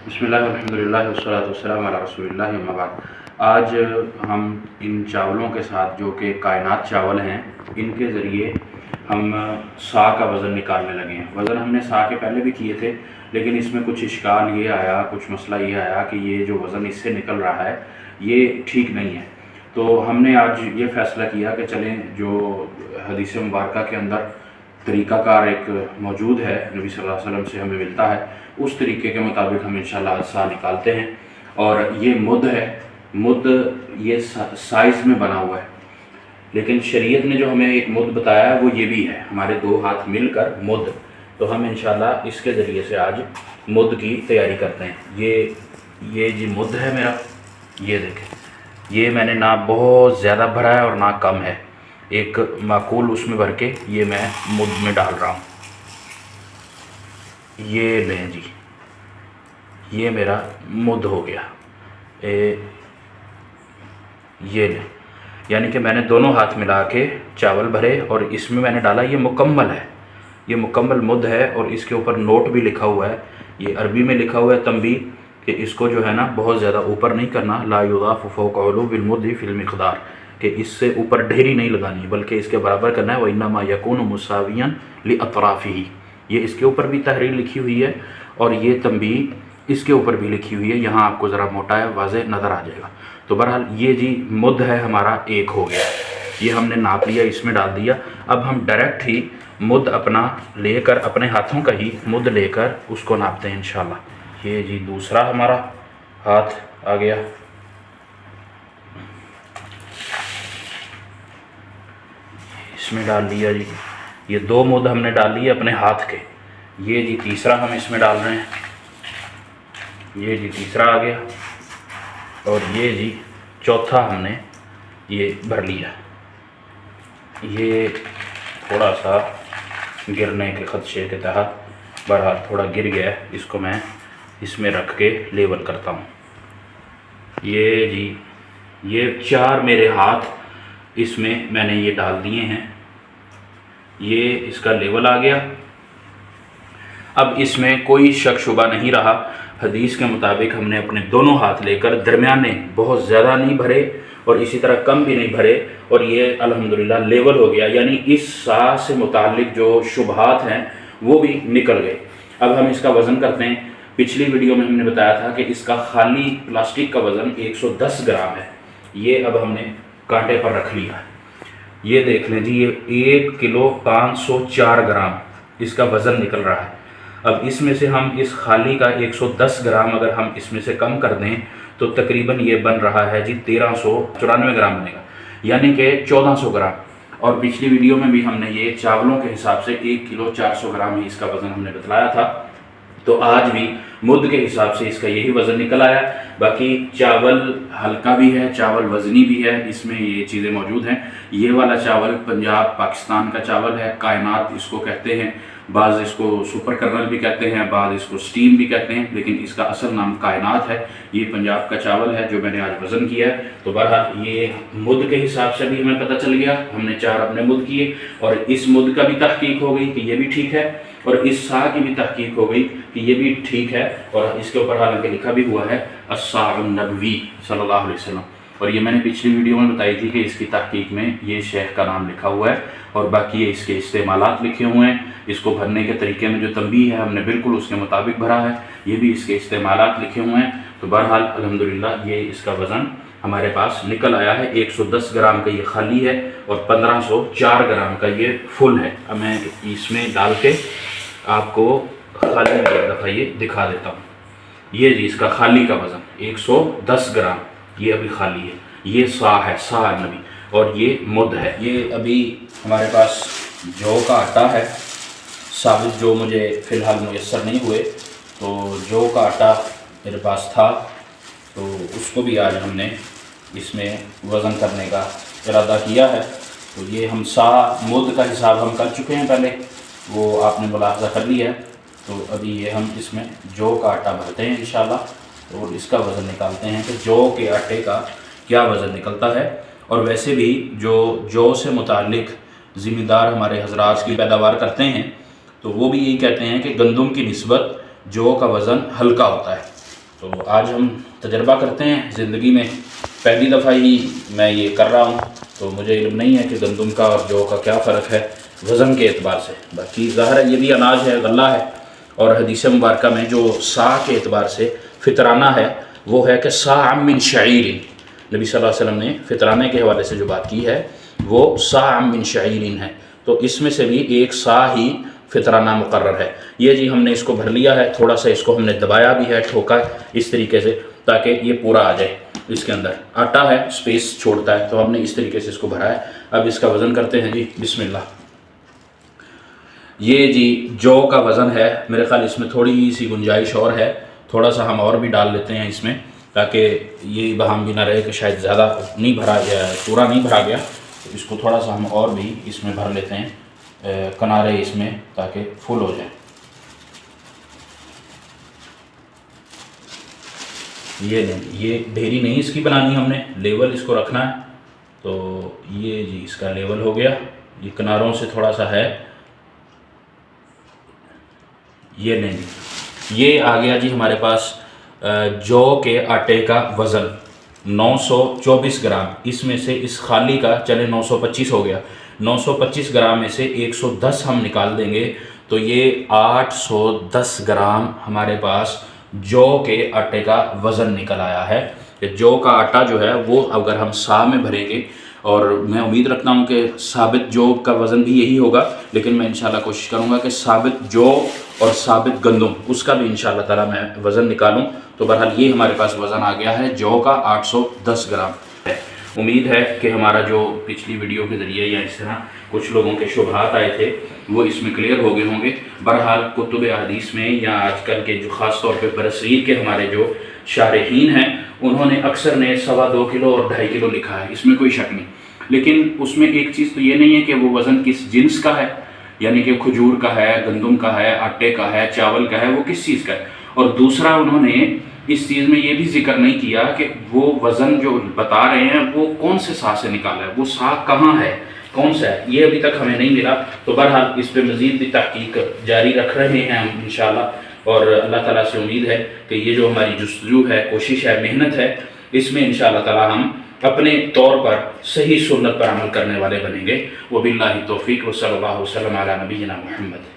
بسم اللہ الحمدللہ والصلاۃ والسلام علی رسول اللہ اما بعد۔ آج ہم ان چاولوں کے ساتھ جو کہ کائنات چاول ہیں، ان کے ذریعے ہم سا کا وزن نکالنے لگے ہیں۔ وزن ہم نے سا کے پہلے بھی کیے تھے، لیکن اس میں کچھ اشکال یہ آیا، کچھ مسئلہ یہ آیا کہ یہ جو وزن اس سے نکل رہا ہے یہ ٹھیک نہیں ہے۔ تو ہم نے آج یہ فیصلہ کیا کہ چلیں، جو حدیث مبارکہ کے اندر طریقہ کار ایک موجود ہے، نبی صلی اللہ علیہ وسلم سے ہمیں ملتا ہے، اس طریقے کے مطابق ہم انشاءاللہ آج سا نکالتے ہیں۔ اور یہ مد ہے، مد یہ سائز میں بنا ہوا ہے، لیکن شریعت نے جو ہمیں ایک مد بتایا ہے وہ یہ بھی ہے، ہمارے دو ہاتھ مل کر مد۔ تو ہم انشاءاللہ اس کے ذریعے سے آج مد کی تیاری کرتے ہیں۔ یہ جی مد ہے میرا، یہ دیکھیں، یہ میں نے نہ بہت زیادہ بھرا ہے اور نہ کم ہے، ایک معقول اس میں بھر کے یہ میں مد میں ڈال رہا ہوں۔ یہ لیں جی، یہ میرا مد ہو گیا، یہ لیں، یعنی کہ میں نے دونوں ہاتھ ملا کے چاول بھرے اور اس میں نے ڈالا، یہ مکمل ہے، یہ مکمل مد ہے۔ اور اس کے اوپر نوٹ بھی لکھا ہوا ہے، یہ عربی میں لکھا ہوا ہے تنبیہ، کہ اس کو جو ہے نا بہت زیادہ اوپر نہیں کرنا، لا یضاف فوق علو بالمد فی المقدار، کہ اس سے اوپر ڈھیری نہیں لگانی بلکہ اس کے برابر کرنا ہے۔ وَإِنَّمَا يَكُونُ مُسَاوِيًا لِأَطْرَافِهِ، یہ اس کے اوپر بھی تحریر لکھی ہوئی ہے اور یہ تنبیہ اس کے اوپر بھی لکھی ہوئی ہے، یہاں آپ کو ذرا موٹا ہے، واضح نظر آ جائے گا۔ تو بہرحال یہ جی مد ہے ہمارا، ایک ہو گیا، یہ ہم نے ناپ لیا، اس میں ڈال دیا۔ اب ہم ڈائریکٹ ہی مد اپنا لے کر، اپنے ہاتھوں کا ہی مد لے کر اس کو ناپتے ہیں انشاءاللہ۔ یہ جی دوسرا ہمارا ہاتھ آ گیا، اس میں ڈال دیا جی، یہ دو مد ہم نے ڈال لیے اپنے ہاتھ کے۔ یہ جی تیسرا ہم اس میں ڈال رہے ہیں، یہ جی تیسرا آ گیا، اور یہ جی چوتھا ہم نے یہ بھر لیا۔ یہ تھوڑا سا گرنے کے خدشے کے تحت بہرحال تھوڑا گر گیا ہے، اس کو میں اس میں رکھ کے لیول کرتا ہوں۔ یہ جی یہ چار میرے ہاتھ اس میں نے یہ ڈال دیے ہیں، یہ اس کا لیول آ گیا۔ اب اس میں کوئی شک شبہ نہیں رہا، حدیث کے مطابق ہم نے اپنے دونوں ہاتھ لے کر درمیانے، بہت زیادہ نہیں بھرے اور اسی طرح کم بھی نہیں بھرے، اور یہ الحمدللہ لیول ہو گیا، یعنی اس سا سے متعلق جو شبہات ہیں وہ بھی نکل گئے۔ اب ہم اس کا وزن کرتے ہیں۔ پچھلی ویڈیو میں ہم نے بتایا تھا کہ اس کا خالی پلاسٹک کا وزن 110 گرام ہے، یہ اب ہم نے کانٹے پر رکھ لیا ہے۔ یہ دیکھ لیں جی، یہ 1 کلو 504 گرام اس کا وزن نکل رہا ہے۔ اب اس میں سے ہم اس خالی کا 110 گرام اگر ہم اس میں سے کم کر دیں تو تقریباً یہ بن رہا ہے جی 1394 گرام بنے گا، یعنی کہ 1400 گرام۔ اور پچھلی ویڈیو میں بھی ہم نے یہ چاولوں کے حساب سے 1 کلو 400 گرام ہی اس کا وزن ہم نے بتلایا تھا، تو آج بھی مد کے حساب سے اس کا یہی وزن نکل آیا۔ باقی چاول ہلکا بھی ہے، چاول وزنی بھی ہے، اس میں یہ چیزیں موجود ہیں۔ یہ والا چاول پنجاب پاکستان کا چاول ہے، کائنات اس کو کہتے ہیں، بعض اس کو سپر کرنل بھی کہتے ہیں، بعض اس کو سٹیم بھی کہتے ہیں، لیکن اس کا اصل نام کائنات ہے۔ یہ پنجاب کا چاول ہے جو میں نے آج وزن کیا ہے۔ تو بہرحال یہ مد کے حساب سے بھی ہمیں پتہ چل گیا، ہم نے 4 اپنے مد کیے، اور اس مد کا بھی تحقیق ہو گئی کہ یہ بھی ٹھیک ہے، اور اس سا کی بھی تحقیق ہو گئی کہ یہ بھی ٹھیک ہے، اور اس کے اوپر حالانکہ لکھا بھی ہوا ہے الصاع النبوی صلی اللہ علیہ وسلم۔ اور یہ میں نے پچھلی ویڈیو میں بتائی تھی کہ اس کی تحقیق میں یہ شیخ کا نام لکھا ہوا ہے، اور باقی یہ اس کے استعمالات لکھے ہوئے ہیں۔ اس کو بھرنے کے طریقے میں جو تنبیہ ہے ہم نے بالکل اس کے مطابق بھرا ہے، یہ بھی اس کے استعمالات لکھے ہوئے ہیں۔ تو بہرحال الحمدللہ یہ اس کا وزن ہمارے پاس نکل آیا ہے۔ 110 گرام کا یہ خالی ہے اور 1504 گرام کا یہ فل ہے۔ اب میں اس میں ڈال کے آپ کو خالی میں ایک دفعہ یہ دکھا دیتا ہوں۔ یہ جی اس کا خالی کا وزن 110 گرام، یہ ابھی خالی ہے، یہ سا ہے، سا نبی، اور یہ مد ہے۔ یہ ابھی ہمارے پاس جو کا آٹا ہے، ثابت جو مجھے فی الحال میسر نہیں ہوئے، تو جو کا آٹا میرے پاس تھا، تو اس کو بھی آج ہم نے اس میں وزن کرنے کا ارادہ کیا ہے۔ تو یہ ہم سا مد کا حساب ہم کر چکے ہیں پہلے، وہ آپ نے ملاحظہ کر لیا ہے۔ تو ابھی یہ ہم اس میں جو کا آٹا بھرتے ہیں انشاءاللہ، اور اس کا وزن نکالتے ہیں کہ جو کے آٹے کا کیا وزن نکلتا ہے۔ اور ویسے بھی جو سے متعلق ذمہ دار ہمارے حضرات کی پیداوار کرتے ہیں، تو وہ بھی یہی کہتے ہیں کہ گندم کی نسبت جو کا وزن ہلکا ہوتا ہے، تو آج ہم تجربہ کرتے ہیں، زندگی میں پہلی دفعہ ہی میں یہ کر رہا ہوں، تو مجھے علم نہیں ہے کہ گندم کا اور جو کا کیا فرق ہے وزن کے اعتبار سے۔ باقی ظاہر ہے یہ بھی اناج ہے، غلہ ہے، اور حدیث مبارکہ میں جو سا کے اعتبار سے فطرانہ ہے وہ ہے کہ صاع من شعیر، نبی صلی اللہ علیہ وسلم نے فطرانے کے حوالے سے جو بات کی ہے وہ صاع من شعیر ہے، تو اس میں سے بھی ایک سا ہی فطرانہ مقرر ہے۔ یہ جی ہم نے اس کو بھر لیا ہے، تھوڑا سا اس کو ہم نے دبایا بھی ہے، ٹھوکا ہے اس طریقے سے تاکہ یہ پورا آ جائے۔ اس کے اندر آٹا ہے، سپیس چھوڑتا ہے، تو ہم نے اس طریقے سے اس کو بھرا ہے۔ اب اس کا وزن کرتے ہیں جی، بسم اللہ۔ یہ جی جو کا وزن ہے، میرے خیال اس میں تھوڑی سی گنجائش اور ہے، تھوڑا سا ہم اور بھی ڈال لیتے ہیں اس میں تاکہ یہ بہام بھی نہ رہے کہ شاید زیادہ نہیں بھرا یا پورا نہیں بھرا گیا، تو اس کو تھوڑا سا ہم اور بھی اس میں بھر لیتے ہیں کنارے اس میں تاکہ فل ہو جائے۔ یہ نہیں، یہ ڈھیری نہیں اس کی بنانی، ہم نے لیول اس کو رکھنا ہے، تو یہ جی اس کا لیول ہو گیا، یہ کناروں سے تھوڑا سا ہے، یہ نہیں، یہ آ گیا جی ہمارے پاس جو کے آٹے کا وزن 924 گرام، اس میں سے اس خالی کا چلے 925 ہو گیا، 925 گرام میں سے 110 ہم نکال دیں گے تو یہ 810 گرام ہمارے پاس جو کے آٹے کا وزن نکل آیا ہے۔ کہ جو کا آٹا جو ہے وہ اگر ہم سا میں بھریں گے، اور میں امید رکھتا ہوں کہ ثابت جو کا وزن بھی یہی ہوگا، لیکن میں انشاءاللہ کوشش کروں گا کہ ثابت جو اور ثابت گندم اس کا بھی انشاءاللہ تعالیٰ میں وزن نکالوں۔ تو بہرحال یہ ہمارے پاس وزن آ گیا ہے جو کا 810 گرام ہے۔ امید ہے کہ ہمارا جو پچھلی ویڈیو کے ذریعے یا اس طرح کچھ لوگوں کے شبہات آئے تھے وہ اس میں کلیئر ہو گئے ہوں گے۔ بہرحال کتب حدیث میں یا آج کل کے جو خاص طور پہ برصغیر کے ہمارے جو شارحین ہیں انہوں نے اکثر نے 2.25 کلو اور 2.5 کلو لکھا ہے، اس میں کوئی شک نہیں، لیکن اس میں ایک چیز تو یہ نہیں ہے کہ وہ وزن کس جنس کا ہے، یعنی کہ کھجور کا ہے، گندم کا ہے، آٹے کا ہے، چاول کا ہے، وہ کس چیز کا ہے۔ اور دوسرا انہوں نے اس چیز میں یہ بھی ذکر نہیں کیا کہ وہ وزن جو بتا رہے ہیں وہ کون سے سا سے نکالا ہے، وہ سا کہاں ہے، کون سا ہے، یہ ابھی تک ہمیں نہیں ملا۔ تو بہرحال اس پہ مزید بھی تحقیق جاری رکھ رہے ہیں ہم انشاءاللہ، اور اللہ تعالیٰ سے امید ہے کہ یہ جو ہماری جستجو ہے، کوشش ہے، محنت ہے، اس میں انشاءاللہ تعالیٰ ہم اپنے طور پر صحیح سنت پر عمل کرنے والے بنیں گے۔ وباللہ توفیق، وصلی اللہ وسلم علی نبینا محمد۔